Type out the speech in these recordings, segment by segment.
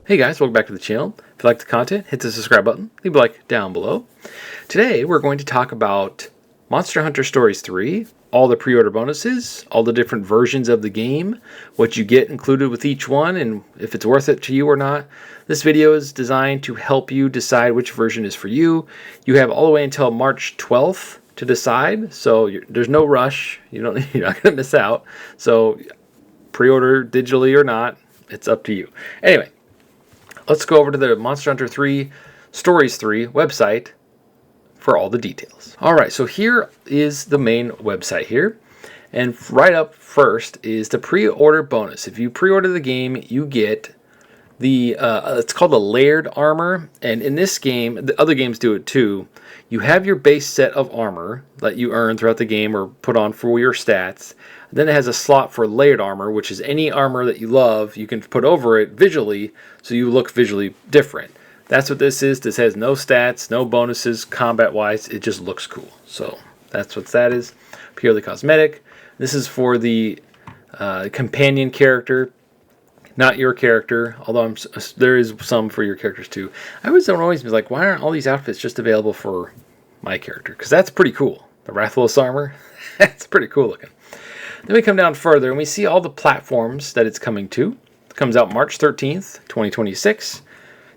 Hey guys, welcome back to the channel. If you like the content, hit the subscribe button, leave a like down below. Today we're going to talk about Monster Hunter Stories 3, all the pre-order bonuses, all the different versions of the game, what you get included with each one, and if it's worth it to you or not. This video is designed to help you decide which version is for you. You have all the way until March 12th to decide, so there's no rush. You're not going to miss out. So pre-order digitally or not, it's up to you. Anyway, let's go over to the Monster Hunter 3 Stories 3 website for all the details. Alright, so here is the main website here. And right up first is the pre-order bonus. If you pre-order the game, you get the, it's called a layered armor. And in this game, the other games do it too. You have your base set of armor that you earn throughout the game or put on for your stats. Then it has a slot for layered armor, which is any armor that you love, you can put over it visually, so you look visually different. That's what this is. This has no stats, no bonuses, combat-wise. It just looks cool. So that's what that is. Purely cosmetic. This is for the companion character, not your character, although there is some for your characters too. I don't always be like, why aren't all these outfits just available for my character? Because that's pretty cool. The Rathalos armor, that's pretty cool looking. Then we come down further and we see all the platforms that it's coming to. It comes out March 13th, 2026.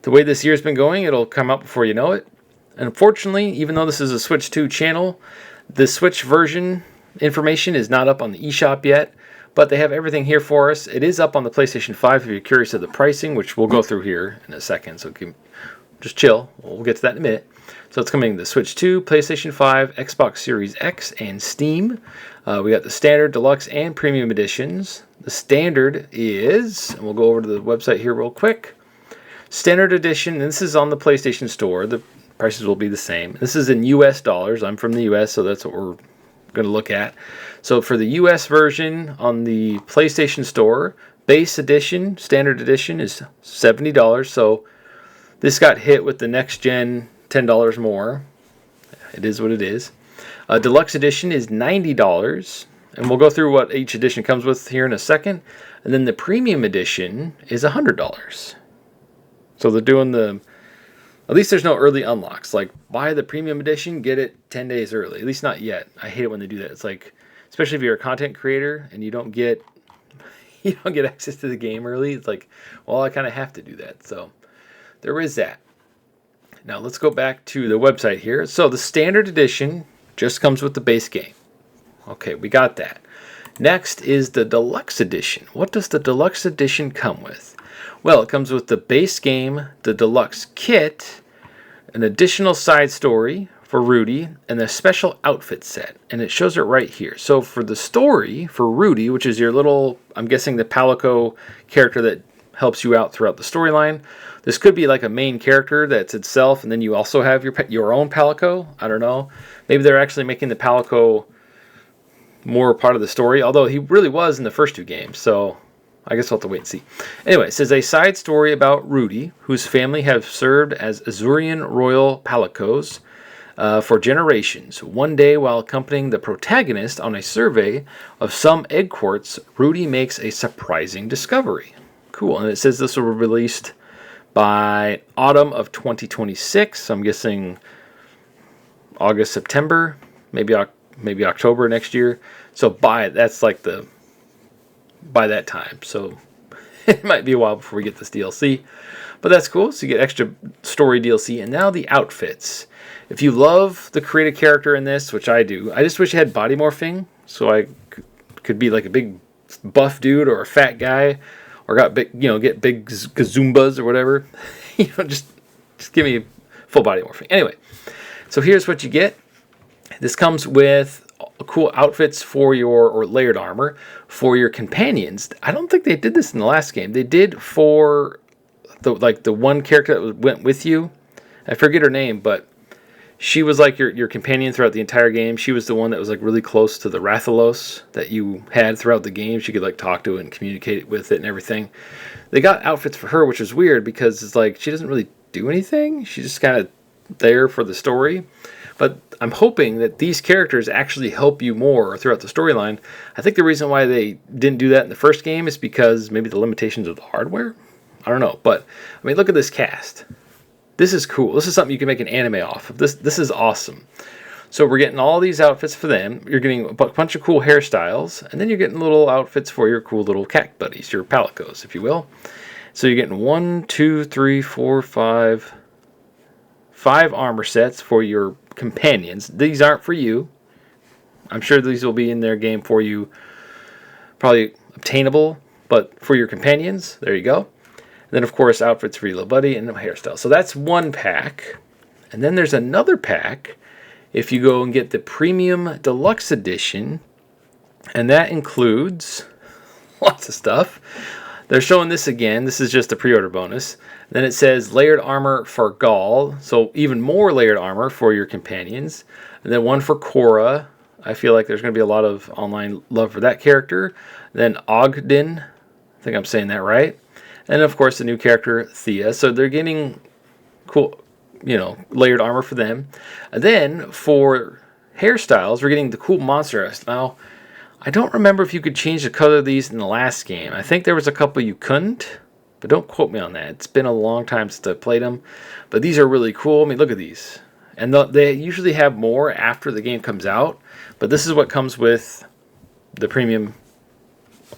The way this year's been going, it'll come out before you know it. And unfortunately, even though this is a Switch 2 channel, the Switch version information is not up on the eShop yet, but they have everything here for us. It is up on the PlayStation 5 if you're curious of the pricing, which we'll go through here in a second, so just chill. We'll get to that in a minute. So it's coming to Switch 2, PlayStation 5, Xbox Series X, and Steam. We got the Standard, Deluxe, and Premium editions. The Standard is, and we'll go over to the website here real quick. Standard Edition, and this is on the PlayStation Store. The prices will be the same. This is in US dollars. I'm from the US, so that's what we're going to look at. So for the US version on the PlayStation Store, base edition, Standard Edition is $70. So this got hit with the next gen $10 more. It is what it is. Deluxe edition is $90, and we'll go through what each edition comes with here in a second. And then the premium edition is $100. So they're doing at least there's no early unlocks. Like, buy the premium edition, get it 10 days early. At least not yet. I hate it when they do that. It's like, especially if you're a content creator and you don't get access to the game early. It's like, well, I kind of have to do that. So there is that. Now let's go back to the website here. So the Standard Edition just comes with the base game. Okay, we got that. Next is the Deluxe Edition. What does the Deluxe Edition come with? Well, it comes with the base game, the Deluxe Kit, an additional side story for Rudy, and a special outfit set. And it shows it right here. So for the story for Rudy, which is your little, I'm guessing the Palico character that helps you out throughout the storyline. This could be like a main character that's itself, and then you also have your own Palico. I don't know. Maybe they're actually making the Palico more part of the story, although he really was in the first two games, so I guess we'll have to wait and see. Anyway, it says a side story about Rudy, whose family have served as Azurian royal Palicos for generations. One day, while accompanying the protagonist on a survey of some egg quartz, Rudy makes a surprising discovery. Cool, and it says this will be released by autumn of 2026. So I'm guessing August, September, maybe October next year. So that's like by that time. So it might be a while before we get this DLC, but that's cool. So you get extra story DLC, and now the outfits. If you love the creative character in this, which I do, I just wish it had body morphing, so I could be like a big buff dude or a fat guy. Or got big, get big gazoombas or whatever. Just give me full body morphing. Anyway, so here's what you get. This comes with cool outfits for or layered armor for your companions. I don't think they did this in the last game. They did for the one character that went with you. I forget her name, but she was like your companion throughout the entire game. She was the one that was like really close to the Rathalos that you had throughout the game. She could like talk to it and communicate with it and everything. They got outfits for her, which was weird because it's like she doesn't really do anything. She's just kind of there for the story. But I'm hoping that these characters actually help you more throughout the storyline. I think the reason why they didn't do that in the first game is because maybe the limitations of the hardware. I don't know. But, I mean, look at this cast. This is cool. This is something you can make an anime off of. This is awesome. So we're getting all these outfits for them. You're getting a bunch of cool hairstyles. And then you're getting little outfits for your cool little cat buddies, your palicos, if you will. So you're getting 1, 2, 3, 4, 5 armor sets for your companions. These aren't for you. I'm sure these will be in their game for you. Probably obtainable, but for your companions, there you go. And then, of course, outfits for your little buddy and a hairstyle. So that's one pack. And then there's another pack if you go and get the Premium Deluxe Edition. And that includes lots of stuff. They're showing this again. This is just a pre-order bonus. Then it says layered armor for Gaul. So even more layered armor for your companions. And then one for Korra. I feel like there's going to be a lot of online love for that character. Then Ogden. I think I'm saying that right. And of course the new character Thea. So they're getting cool, layered armor for them. And then for hairstyles, we're getting the cool monster hairstyle. Now, I don't remember if you could change the color of these in the last game. I think there was a couple you couldn't, but don't quote me on that. It's been a long time since I played them. But these are really cool. I mean, look at these. And they usually have more after the game comes out. But this is what comes with the Premium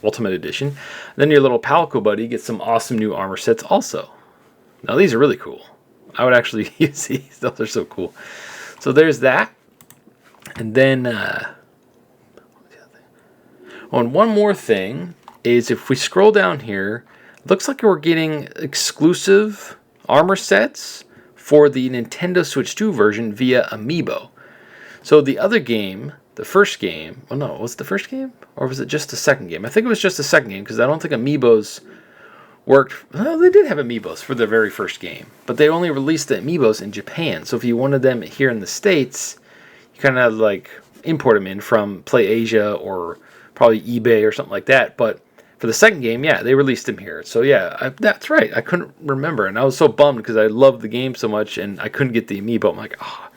Ultimate Edition. Then your little Palico buddy gets some awesome new armor sets also. Now these are really cool. I would actually use these. Those are so cool. So there's that. And then one more thing is if we scroll down here, it looks like we're getting exclusive armor sets for the Nintendo Switch 2 version via Amiibo. So the other game, the first game, well no, was it the first game? Or was it just the second game? I think it was just the second game because I don't think Amiibos worked. Well, they did have Amiibos for the very first game, but they only released the Amiibos in Japan. So if you wanted them here in the States, you kind of like import them in from PlayAsia or probably eBay or something like that. But for the second game, yeah, they released them here. So yeah, that's right. I couldn't remember, and I was so bummed because I loved the game so much, and I couldn't get the Amiibo. I'm like, oh.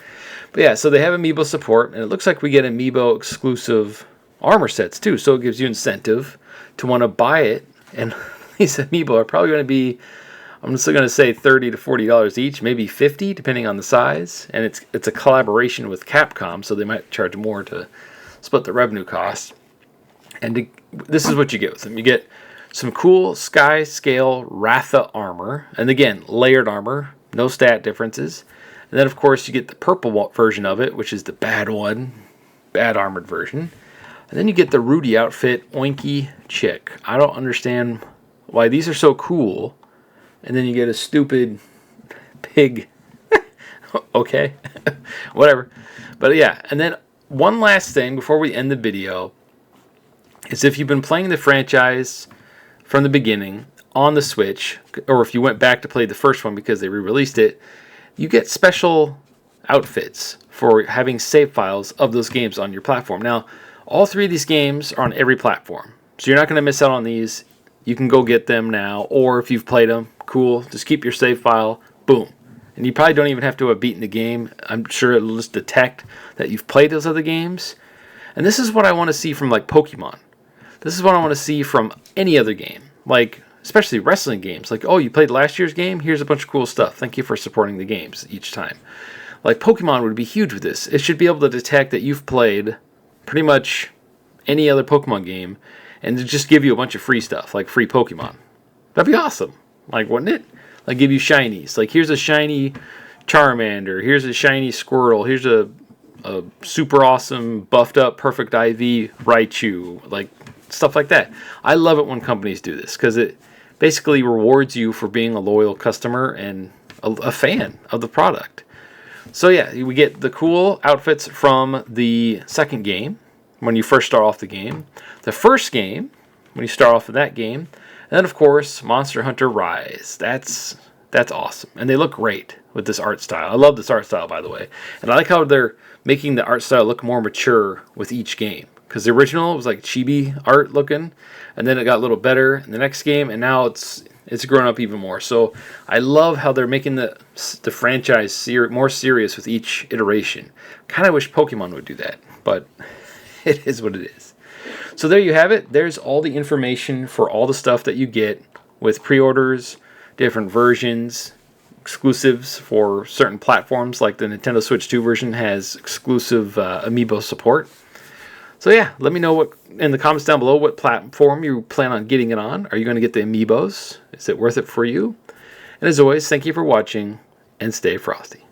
But yeah, so they have Amiibo support, and it looks like we get Amiibo exclusive armor sets too. So it gives you incentive to want to buy it. And these Amiibo are probably going to be, I'm still going to say $30 to $40 each, maybe $50 depending on the size. And it's a collaboration with Capcom, so they might charge more to split the revenue cost. And this is what you get with them. You get some cool Sky Scale Ratha armor. And again, layered armor, no stat differences. And then, of course, you get the purple version of it, which is the bad one, bad armored version. And then you get the Rudy outfit, Oinky Chick. I don't understand why these are so cool. And then you get a stupid pig. Okay, whatever. But yeah, and then one last thing before we end the video is if you've been playing the franchise from the beginning on the Switch, or if you went back to play the first one because they re-released it, you get special outfits for having save files of those games on your platform. Now, all three of these games are on every platform, so you're not going to miss out on these. You can go get them now, or if you've played them, cool, just keep your save file, boom. And you probably don't even have to have beaten the game. I'm sure it'll just detect that you've played those other games. And this is what I want to see from like Pokemon. This is what I want to see from any other game, like especially wrestling games. Like, oh, you played last year's game? Here's a bunch of cool stuff. Thank you for supporting the games each time. Like Pokemon would be huge with this. It should be able to detect that you've played pretty much any other Pokemon game and to just give you a bunch of free stuff, like free Pokemon. That'd be awesome. Like, wouldn't it? Like, give you shinies. Like, here's a shiny Charmander. Here's a shiny Squirtle. Here's a super awesome, buffed up, perfect IV Raichu. Like, stuff like that. I love it when companies do this because it basically rewards you for being a loyal customer and a fan of the product. So yeah, we get the cool outfits from the second game when you first start off the game. The first game, when you start off with that game. And then, of course, Monster Hunter Rise. That's awesome. And they look great with this art style. I love this art style, by the way. And I like how they're making the art style look more mature with each game. Because the original was like chibi art looking, and then it got a little better in the next game, and now it's grown up even more. So I love how they're making the franchise more serious with each iteration. Kind of wish Pokemon would do that, but it is what it is. So there you have it. There's all the information for all the stuff that you get with pre-orders different versions, exclusives for certain platforms, like the Nintendo Switch 2 version has exclusive Amiibo support. So yeah, let me know what in the comments down below what platform you plan on getting it on. Are you going to get the Amiibos? Is it worth it for you? And as always, thank you for watching and stay frosty.